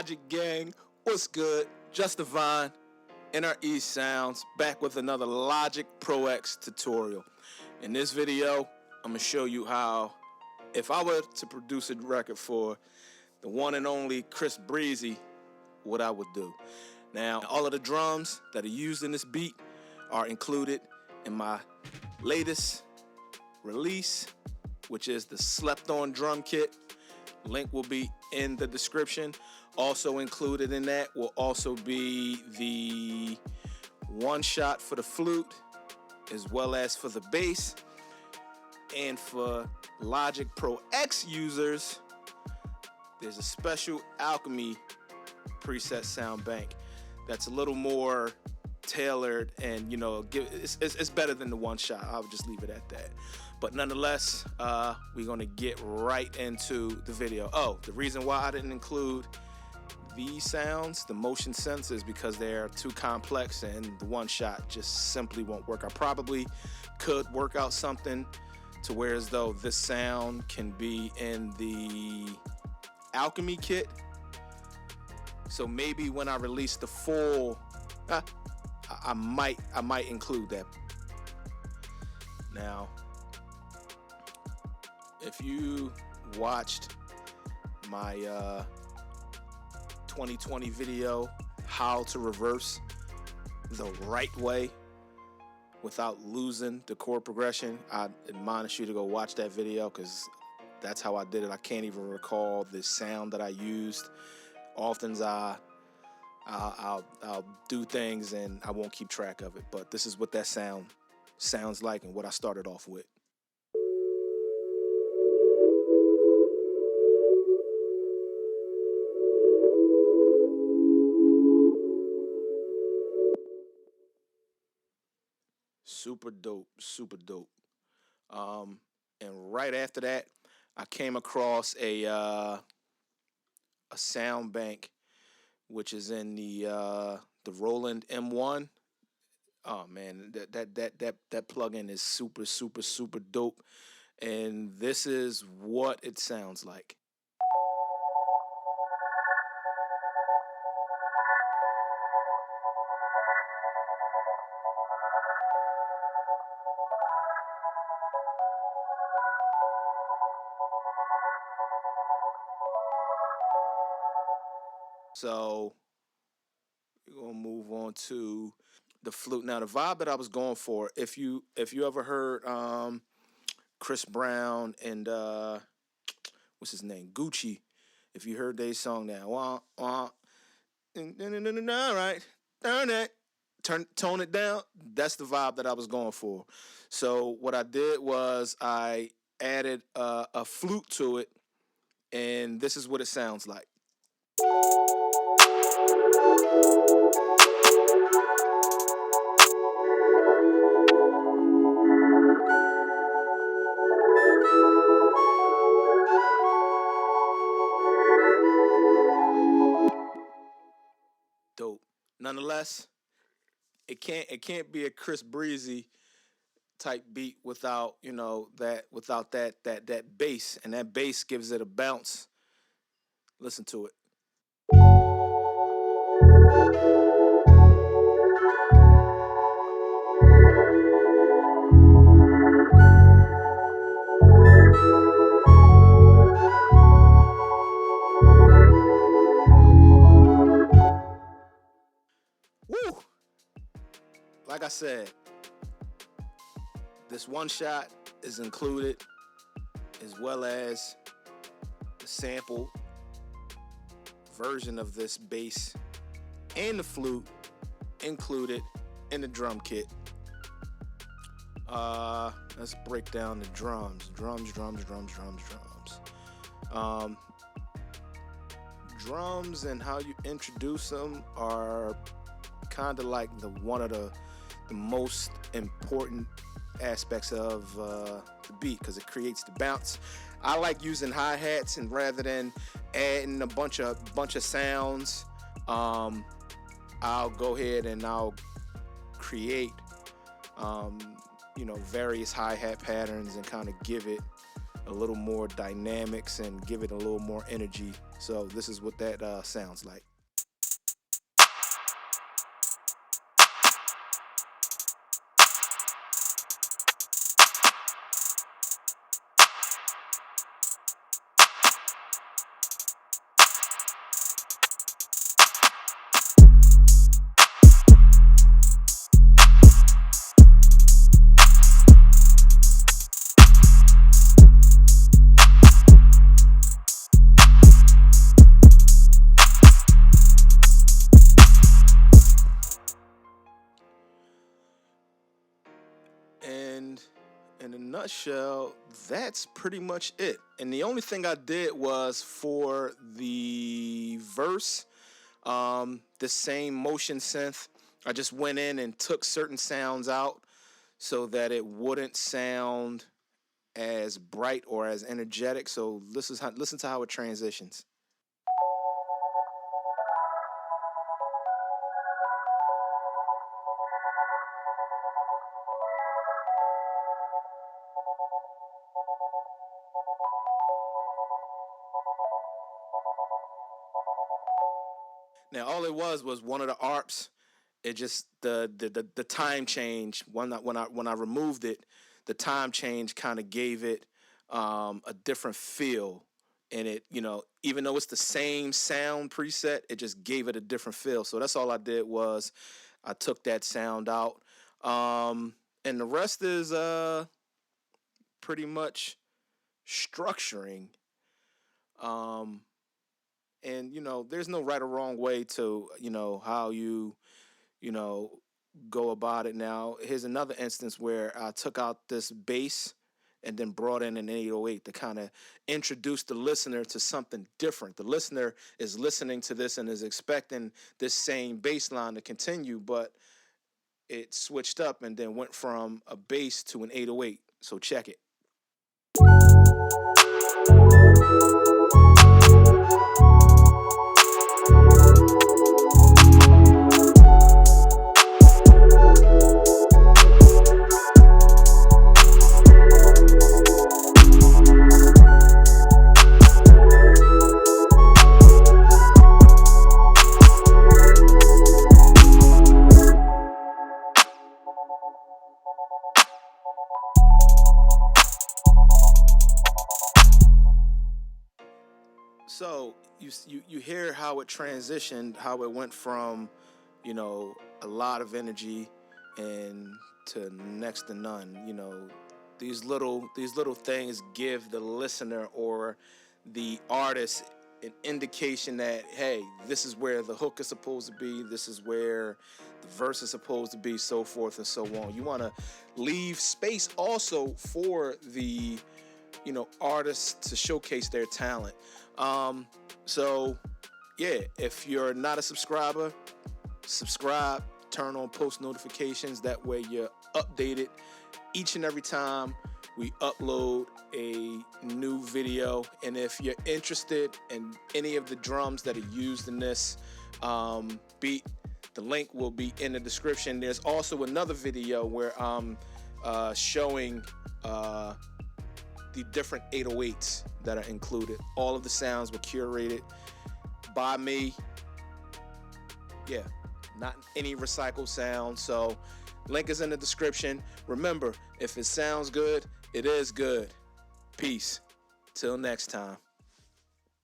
Logic gang, what's good? Just Divine, NRE Sounds, back with another Logic Pro X tutorial. In this video, I'm gonna show you how, if I were to produce a record for the one and only Chris Breezy, what I would do. Now, all of the drums that are used in this beat are included in my latest release, which is the Slept On Drum Kit. Link will be in the description. Also included in that will also be the one shot for the flute, as well as for the bass. And for Logic Pro X users, there's a special Alchemy preset sound bank that's a little more tailored, and it's better than the one shot. I would just leave it at that. But nonetheless, we're gonna get right into the video. Oh, the reason why I didn't include these sounds, the motion synths, is because they're too complex and the one shot just simply won't work. I probably could work out something to where as though this sound can be in the Alchemy kit. So maybe when I release the full, I might include that. Now, if you watched my 2020 video, how to reverse the right way without losing the chord progression, I admonish you to go watch that video, because that's how I did it. I can't even recall the sound that I used. Often I'll do things and I won't keep track of it, but this is what that sounds like and what I started off with. Super dope, super dope. And right after that, I came across a sound bank, which is in the Roland M1. Oh man, that plugin is super, super, super dope. And this is what it sounds like. So we're gonna move on to the flute. Now, the vibe that I was going for, if you ever heard Chris Brown and what's his name, Gucci, if you heard their song now, all right, tone it down. That's the vibe that I was going for. So what I did was I added a flute to it, and this is what it sounds like. Dope. Nonetheless, it can't be a Chris Breezy type beat without that bass, and that bass gives it a bounce. Listen to it. Woo! Like I said, this one shot is included, as well as the sample version of this bass and the flute included in the drum kit. Let's break down the drums. Drums and how you introduce them are kind of like one of the most important aspects of the beat, because it creates the bounce. I like using hi-hats, and rather than adding a bunch of sounds, I'll go ahead and I'll create various hi-hat patterns and kind of give it a a little more dynamics and give it a little more energy. So this is what that sounds like. And in a nutshell, that's pretty much it. And the only thing I did was for the verse, the same motion synth, I just went in and took certain sounds out so that it wouldn't sound as bright or as energetic. So listen to how it transitions. Now all it was one of the ARPs. It just the time change when I removed it, the time change kind of gave it a different feel. And it, even though it's the same sound preset, it just gave it a different feel. So that's all I did was I took that sound out. And the rest is pretty much structuring. And there's no right or wrong way to how you go about it. Now here's another instance where I took out this bass and then brought in an 808 to kind of introduce the listener to something different. The listener is listening to this and is expecting this same bass line to continue, but it switched up and then went from a bass to an 808. So check it. So you hear how it transitioned, how it went from, a lot of energy and to next to none. These little things give the listener or the artist an indication that, hey, this is where the hook is supposed to be, this is where the verse is supposed to be, so forth and so on. You want to leave space also for the artists to showcase their talent. So yeah, if you're not a subscriber, subscribe, turn on post notifications. That way you're updated each and every time we upload a new video. And if you're interested in any of the drums that are used in this beat, the link will be in the description. There's also another video where I'm showing the different 808s that are included. All of the sounds were curated by me. Yeah, not any recycled sound. So link is in the description. Remember, if it sounds good, it is good. Peace. Till next time.